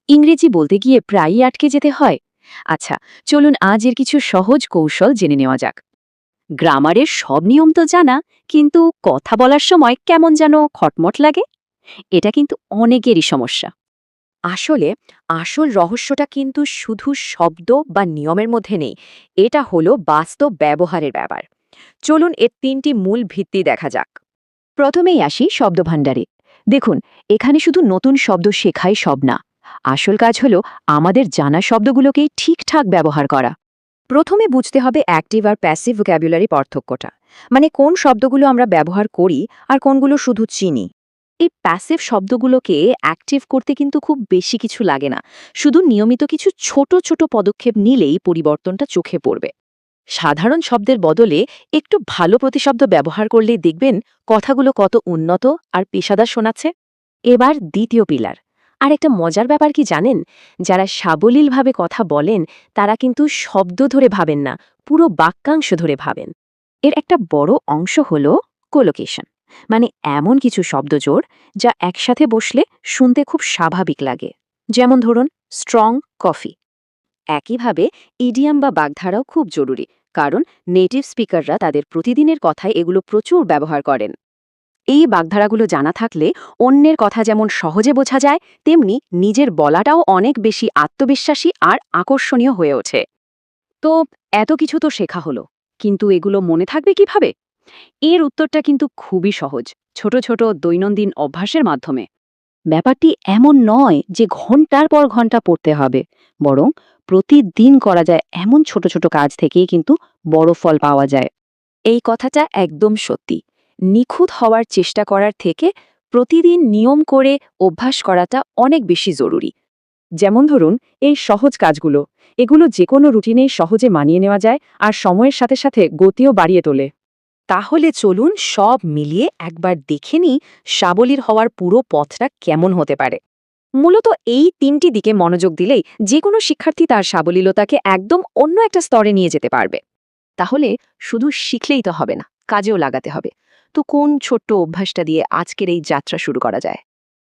ইংরেজি বলতে গিয়ে প্রায়ই আটকে যেতে হয়। আচ্ছা, চলুন আজ এর কিছু সহজ কৌশল জেনে নেওয়া যাক। গ্রামারের সব নিয়ম তো জানা, কিন্তু কথা বলার সময় কেমন যেন খটমট লাগে। এটা কিন্তু অনেকেরই সমস্যা। আসলে আসল রহস্যটা কিন্তু শুধু শব্দ বা নিয়মের মধ্যে নেই, এটা হলো বাস্তব ব্যবহারের ব্যাপার। চলুন এর তিনটি মূল ভিত্তি দেখা যাক। প্রথমেই আসি শব্দভাণ্ডারে। দেখুন, এখানে শুধু নতুন শব্দ শেখাই সব না। আসল কাজ হলো আমাদের জানা শব্দগুলোকেই ঠিকঠাক ব্যবহার করা। প্রথমে বুঝতে হবে অ্যাক্টিভ আর প্যাসিভ ভোক্যাবুলারি পার্থক্যটা, মানে কোন শব্দগুলো আমরা ব্যবহার করি আর কোনগুলো শুধু চিনি। এই প্যাসিভ শব্দগুলোকে অ্যাক্টিভ করতে কিন্তু খুব বেশি কিছু লাগে না। শুধু নিয়মিত কিছু ছোট ছোট পদক্ষেপ নিলেই পরিবর্তনটা চোখে পড়বে। সাধারণ শব্দের বদলে একটু ভালো প্রতিশব্দ ব্যবহার করলেই দেখবেন কথাগুলো কত উন্নত আর পেশাদার শোনাচ্ছে। এবার দ্বিতীয় পিলার। আর একটা মজার ব্যাপার কি জানেন? যারা সাবলীলভাবে কথা বলেন তারা কিন্তু শব্দ ধরে ভাবেন না, পুরো বাক্যাংশ ধরে ভাবেন। এর একটা বড় অংশ হলো কোলোকেশন, মানে এমন কিছু শব্দজোড় যা একসাথে বসলে শুনতে খুব স্বাভাবিক লাগে। যেমন ধরুন, স্ট্রং কফি। একইভাবে ইডিয়াম বা বাগধারাও খুব জরুরি, কারণ নেটিভ স্পিকাররা তাদের প্রতিদিনের কথায় এগুলো প্রচুর ব্যবহার করেন। এই বাগধারাগুলো জানা থাকলে অন্যের কথা যেমন সহজে বোঝা যায়, তেমনি নিজের বলাটাও অনেক বেশি আত্মবিশ্বাসী আর আকর্ষণীয় হয়ে ওঠে। তো এত কিছু তো শেখা হলো, কিন্তু এগুলো মনে থাকবে কিভাবে? এর উত্তরটা কিন্তু খুবই সহজ, ছোট ছোট দৈনন্দিন অভ্যাসের মাধ্যমে। ব্যাপারটি এমন নয় যে ঘন্টার পর ঘন্টা পড়তে হবে, বরং প্রতিদিন করা যায় এমন ছোট ছোট কাজ থেকেই কিন্তু বড় ফল পাওয়া যায়। এই কথাটা একদম সত্যি। নিখুঁত হওয়ার চেষ্টা করার থেকে প্রতিদিন নিয়ম করে অভ্যাস করাটা অনেক বেশি জরুরি। যেমন ধরুন, এই সহজ কাজগুলো, এগুলো যে কোনো রুটিনেই সহজে মানিয়ে নেওয়া যায় আর সময়ের সাথে সাথে গতিও বাড়িয়ে তোলে। তাহলে চলুন সব মিলিয়ে একবার দেখে নিই সাবলীল হওয়ার পুরো পথটা কেমন হতে পারে। মূলত এই তিনটি দিকে মনোযোগ দিলেই যে কোনো শিক্ষার্থী তার সাবলীলতাকে একদম অন্য একটা স্তরে নিয়ে যেতে পারবে। তাহলে শুধু শিখলেই তো হবে না, কাজেও লাগাতে হবে। তো কোন ছোট্ট অভ্যাসটা দিয়ে আজকের এই যাত্রা শুরু করা যায়?